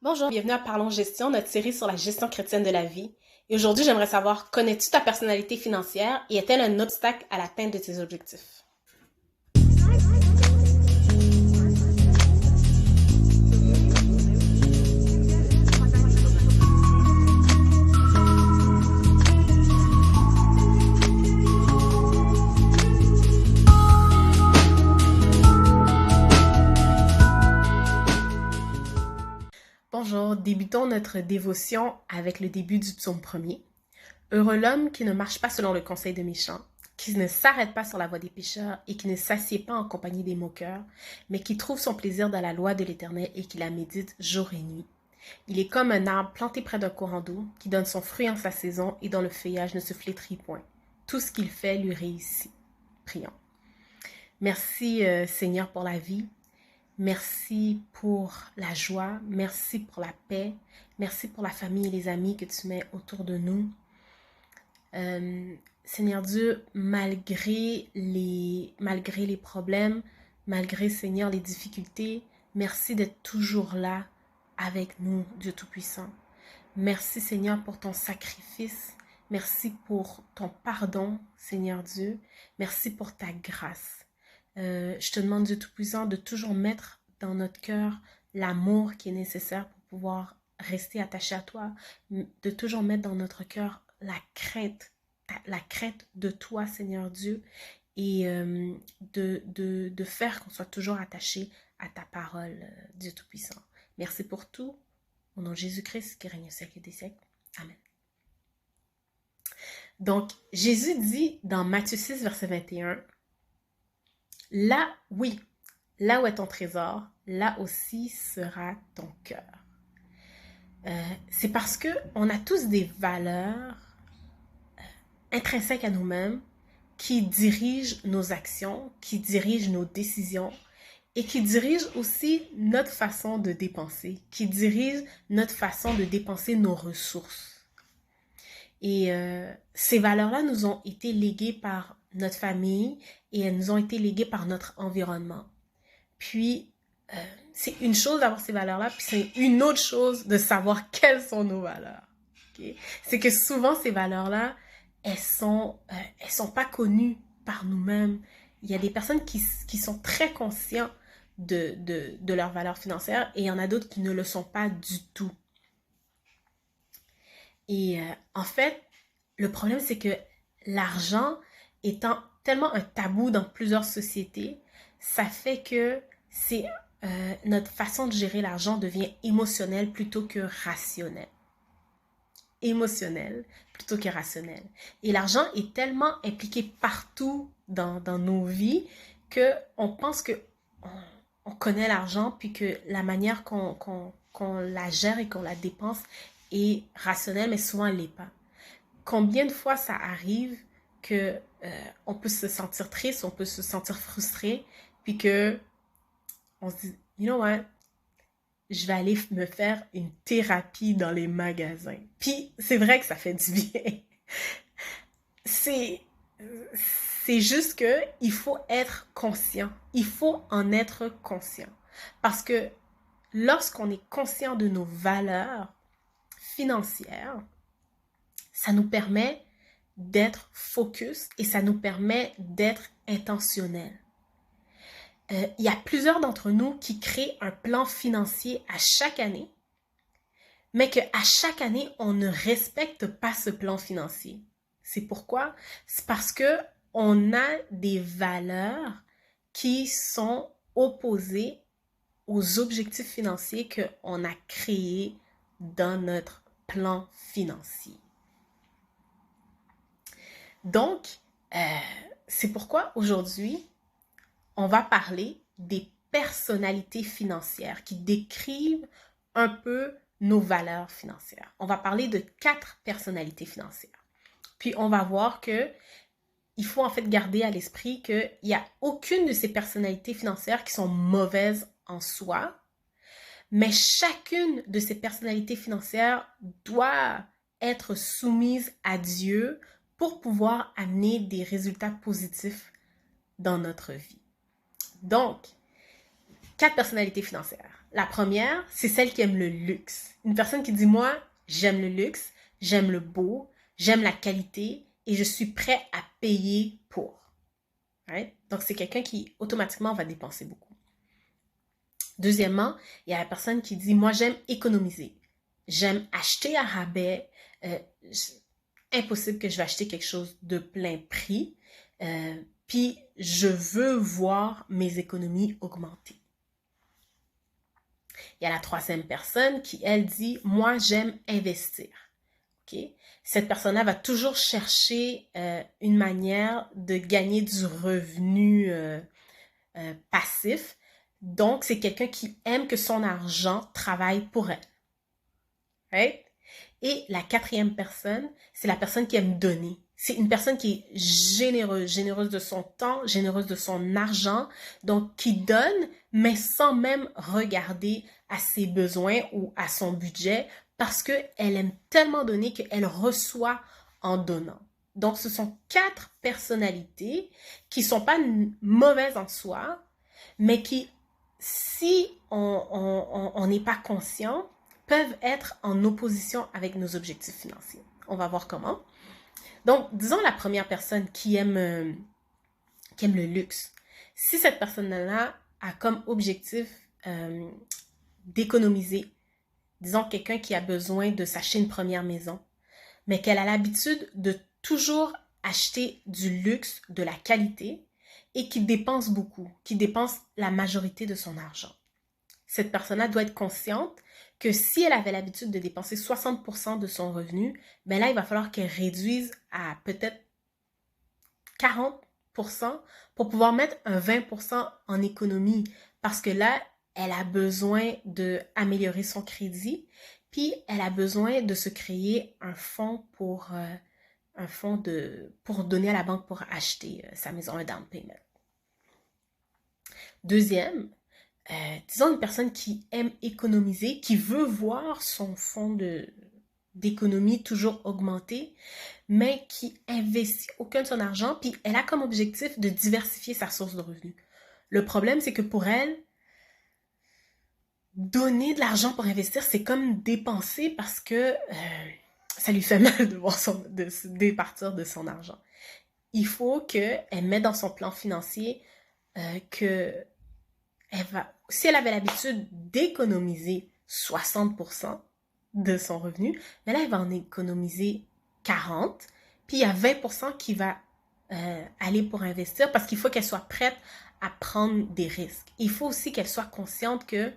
Bonjour, bienvenue à Parlons Gestion, notre série sur la gestion chrétienne de la vie. Et aujourd'hui, j'aimerais savoir, connais-tu ta personnalité financière et est-elle un obstacle à l'atteinte de tes objectifs? Bonjour, débutons notre dévotion avec le début du psaume 1er. Heureux l'homme qui ne marche pas selon le conseil des méchants, qui ne s'arrête pas sur la voie des pécheurs et qui ne s'assied pas en compagnie des moqueurs, mais qui trouve son plaisir dans la loi de l'Éternel et qui la médite jour et nuit. Il est comme un arbre planté près d'un courant d'eau, qui donne son fruit en sa saison et dont le feuillage ne se flétrit point. Tout ce qu'il fait lui réussit. Prions. Merci Seigneur pour la vie. Merci pour la joie. Merci pour la paix. Merci pour la famille et les amis que tu mets autour de nous. Seigneur Dieu, malgré les problèmes, malgré, Seigneur, les difficultés, merci d'être toujours là avec nous, Dieu Tout-Puissant. Merci, Seigneur, pour ton sacrifice. Merci pour ton pardon, Seigneur Dieu. Merci pour ta grâce. Je te demande, Dieu Tout-Puissant, de toujours mettre dans notre cœur l'amour qui est nécessaire pour pouvoir rester attaché à toi, de toujours mettre dans notre cœur la crainte de toi, Seigneur Dieu, et de faire qu'on soit toujours attaché à ta parole, Dieu Tout-Puissant. Merci pour tout. Au nom de Jésus-Christ qui règne au siècle des siècles. Amen. Donc, Jésus dit dans Matthieu 6, verset 21, « Là, oui, là où est ton trésor, là aussi sera ton cœur. » C'est parce qu'on a tous des valeurs intrinsèques à nous-mêmes qui dirigent nos actions, qui dirigent nos décisions et qui dirigent aussi notre façon de dépenser, qui dirigent notre façon de dépenser nos ressources. Et ces valeurs-là nous ont été léguées par notre famille et elles nous ont été léguées par notre environnement. Puis, c'est une chose d'avoir ces valeurs-là, puis c'est une autre chose de savoir quelles sont nos valeurs. Okay? C'est que souvent, ces valeurs-là, elles sont pas connues par nous-mêmes. Il y a des personnes qui sont très conscients de leurs valeurs financières et il y en a d'autres qui ne le sont pas du tout. Et en fait, le problème, c'est que l'argent étant tellement un tabou dans plusieurs sociétés, ça fait que c'est notre façon de gérer l'argent devient émotionnelle plutôt que rationnelle. Émotionnelle plutôt que rationnelle. Et l'argent est tellement impliqué partout dans nos vies qu'on pense qu'on connaît l'argent puis que la manière qu'on la gère et qu'on la dépense est rationnelle, mais souvent elle ne l'est pas. Combien de fois ça arrive que on peut se sentir triste, on peut se sentir frustré, puis que on se dit, you know what, je vais aller me faire une thérapie dans les magasins. Puis c'est vrai que ça fait du bien. C'est juste que il faut être conscient. Il faut en être conscient. Parce que lorsqu'on est conscient de nos valeurs financières, ça nous permet d'être focus et ça nous permet d'être intentionnel. Il y a plusieurs d'entre nous qui créent un plan financier à chaque année, mais qu'à chaque année, on ne respecte pas ce plan financier. C'est pourquoi? C'est parce qu'on a des valeurs qui sont opposées aux objectifs financiers qu'on a créés dans notre plan financier. Donc, c'est pourquoi aujourd'hui, on va parler des personnalités financières qui décrivent un peu nos valeurs financières. On va parler de 4 personnalités financières. Puis, on va voir qu'il faut en fait garder à l'esprit qu'il n'y a aucune de ces personnalités financières qui sont mauvaises en soi, mais chacune de ces personnalités financières doit être soumise à Dieu pour pouvoir amener des résultats positifs dans notre vie. Donc, 4 personnalités financières. La première, c'est celle qui aime le luxe. Une personne qui dit, moi, j'aime le luxe, j'aime le beau, j'aime la qualité et je suis prêt à payer pour. Right? Donc, c'est quelqu'un qui automatiquement va dépenser beaucoup. Deuxièmement, il y a la personne qui dit, moi, j'aime économiser. J'aime acheter à rabais. Euh, impossible que je vais acheter quelque chose de plein prix. Puis, je veux voir mes économies augmenter. Il y a la troisième personne qui, elle, dit, moi, j'aime investir. Okay? Cette personne-là va toujours chercher une manière de gagner du revenu passif. Donc, c'est quelqu'un qui aime que son argent travaille pour elle. Right? Et la quatrième personne, c'est la personne qui aime donner. C'est une personne qui est généreuse de son temps, généreuse de son argent, donc qui donne, mais sans même regarder à ses besoins ou à son budget, parce qu'elle aime tellement donner qu'elle reçoit en donnant. Donc, ce sont 4 personnalités qui ne sont pas mauvaises en soi, mais qui, si on n'est pas conscient, peuvent être en opposition avec nos objectifs financiers. On va voir comment. Donc, disons la première personne qui aime le luxe. Si cette personne-là a comme objectif d'économiser, disons quelqu'un qui a besoin de s'acheter une première maison, mais qu'elle a l'habitude de toujours acheter du luxe, de la qualité, et qui dépense beaucoup, qui dépense la majorité de son argent. Cette personne-là doit être consciente que si elle avait l'habitude de dépenser 60% de son revenu, ben là, il va falloir qu'elle réduise à peut-être 40% pour pouvoir mettre un 20% en économie. Parce que là, elle a besoin d'améliorer son crédit, puis elle a besoin de se créer un fonds pour donner à la banque pour acheter sa maison, un down payment. Deuxième, disons une personne qui aime économiser, qui veut voir son fonds d'économie toujours augmenter, mais qui investit aucun de son argent, puis elle a comme objectif de diversifier sa source de revenus. Le problème, c'est que pour elle, donner de l'argent pour investir, c'est comme dépenser parce que ça lui fait mal de se départir de son argent. Il faut qu'elle mette dans son plan financier que si elle avait l'habitude d'économiser 60% de son revenu, mais là, elle va en économiser 40%, puis il y a 20% qui va aller pour investir parce qu'il faut qu'elle soit prête à prendre des risques. Il faut aussi qu'elle soit consciente que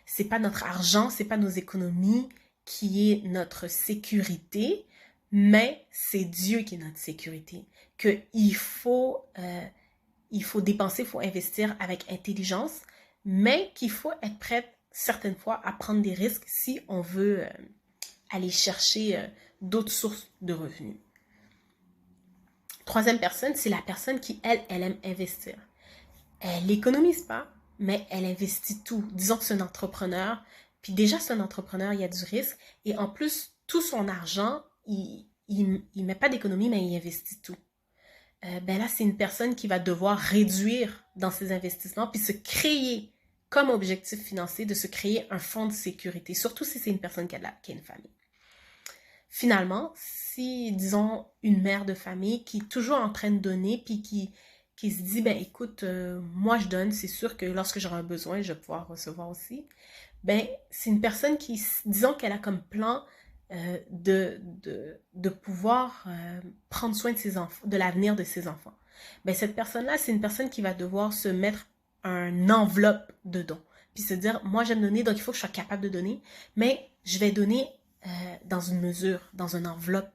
c'est pas notre argent, c'est pas nos économies qui est notre sécurité, mais c'est Dieu qui est notre sécurité. Qu'il faut dépenser, il faut investir avec intelligence, mais qu'il faut être prête certaines fois à prendre des risques si on veut aller chercher d'autres sources de revenus. Troisième personne, c'est la personne qui, elle aime investir. Elle n'économise pas, mais elle investit tout. Disons que c'est un entrepreneur, puis déjà c'est un entrepreneur, il y a du risque, et en plus, tout son argent, il met pas d'économie, mais il investit tout. Ben là, c'est une personne qui va devoir réduire dans ses investissements puis se créer comme objectif financier de se créer un fonds de sécurité, surtout si c'est une personne qui a une famille. Finalement, si, disons, une mère de famille qui est toujours en train de donner puis qui se dit, ben écoute, moi je donne, c'est sûr que lorsque j'aurai un besoin, je vais pouvoir recevoir aussi. Ben, c'est une personne qui, disons qu'elle a comme plan de pouvoir prendre soin de ses enfants, de l'avenir de ses enfants. Ben, cette personne-là, c'est une personne qui va devoir se mettre une enveloppe de dons. Puis se dire, moi j'aime donner, donc il faut que je sois capable de donner, mais je vais donner dans une mesure, dans une enveloppe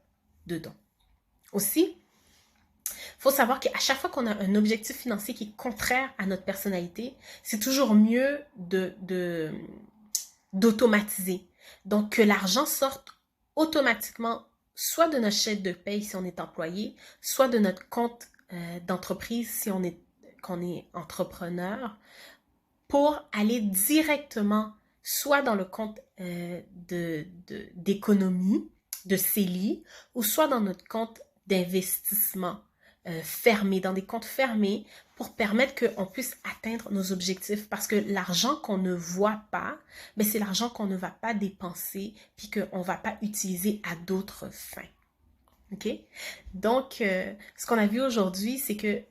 de dons. Aussi, il faut savoir qu'à chaque fois qu'on a un objectif financier qui est contraire à notre personnalité, c'est toujours mieux d'automatiser. Donc, que l'argent sorte automatiquement soit de notre chèque de paye si on est employé, soit de notre compte d'entreprise si qu'on est entrepreneur, pour aller directement soit dans le compte d'économie, de CELI, ou soit dans notre compte d'investissement. fermés, dans des comptes fermés pour permettre qu'on puisse atteindre nos objectifs. Parce que l'argent qu'on ne voit pas, ben c'est l'argent qu'on ne va pas dépenser puis qu'on ne va pas utiliser à d'autres fins. OK? Donc, ce qu'on a vu aujourd'hui, c'est que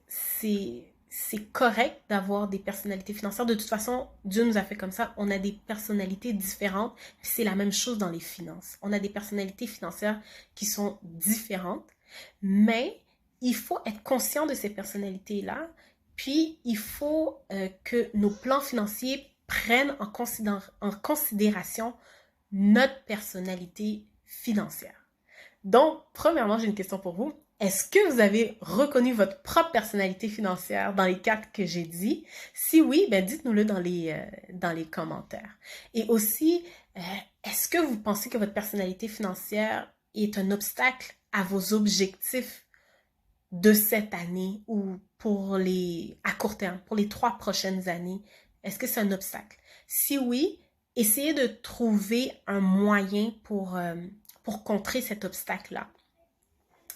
c'est correct d'avoir des personnalités financières. De toute façon, Dieu nous a fait comme ça. On a des personnalités différentes. Puis c'est la même chose dans les finances. On a des personnalités financières qui sont différentes, mais il faut être conscient de ces personnalités-là. Puis, il faut que nos plans financiers prennent en considération notre personnalité financière. Donc, premièrement, j'ai une question pour vous. Est-ce que vous avez reconnu votre propre personnalité financière dans les quatre que j'ai dit? Si oui, ben dites-nous-le dans les commentaires. Et aussi, est-ce que vous pensez que votre personnalité financière est un obstacle à vos objectifs de cette année ou à court terme, pour les 3 prochaines années? Est-ce que c'est un obstacle? Si oui, essayez de trouver un moyen pour contrer cet obstacle-là.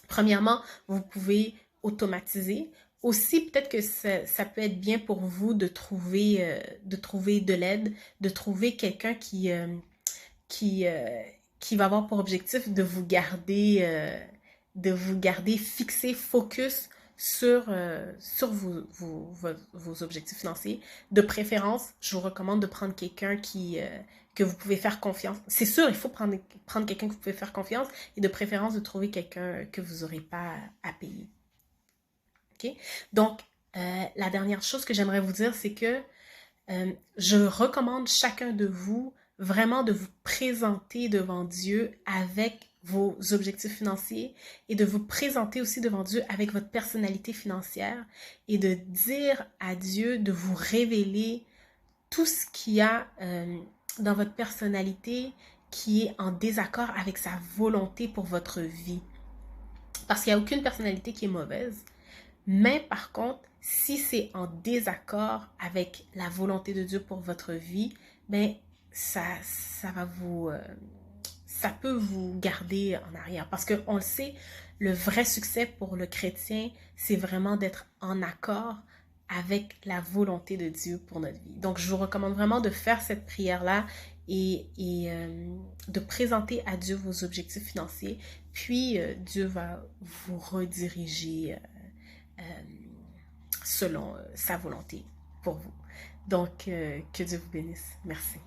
Premièrement, vous pouvez automatiser. Aussi, peut-être que ça peut être bien pour vous de trouver de l'aide, de trouver quelqu'un qui, qui va avoir pour objectif de vous garder fixé, focus sur vos objectifs financiers. De préférence, je vous recommande de prendre quelqu'un que vous pouvez faire confiance. C'est sûr, il faut prendre quelqu'un que vous pouvez faire confiance et de préférence de trouver quelqu'un que vous n'aurez pas à payer. OK? Donc, la dernière chose que j'aimerais vous dire, c'est que je recommande chacun de vous vraiment de vous présenter devant Dieu avec vos objectifs financiers et de vous présenter aussi devant Dieu avec votre personnalité financière et de dire à Dieu de vous révéler tout ce qu'il y a dans votre personnalité qui est en désaccord avec sa volonté pour votre vie. Parce qu'il n'y a aucune personnalité qui est mauvaise. Mais par contre, si c'est en désaccord avec la volonté de Dieu pour votre vie, ben ça peut vous garder en arrière. Parce qu'on le sait, le vrai succès pour le chrétien, c'est vraiment d'être en accord avec la volonté de Dieu pour notre vie. Donc, je vous recommande vraiment de faire cette prière-là et de présenter à Dieu vos objectifs financiers. Puis, Dieu va vous rediriger selon sa volonté pour vous. Donc, que Dieu vous bénisse. Merci.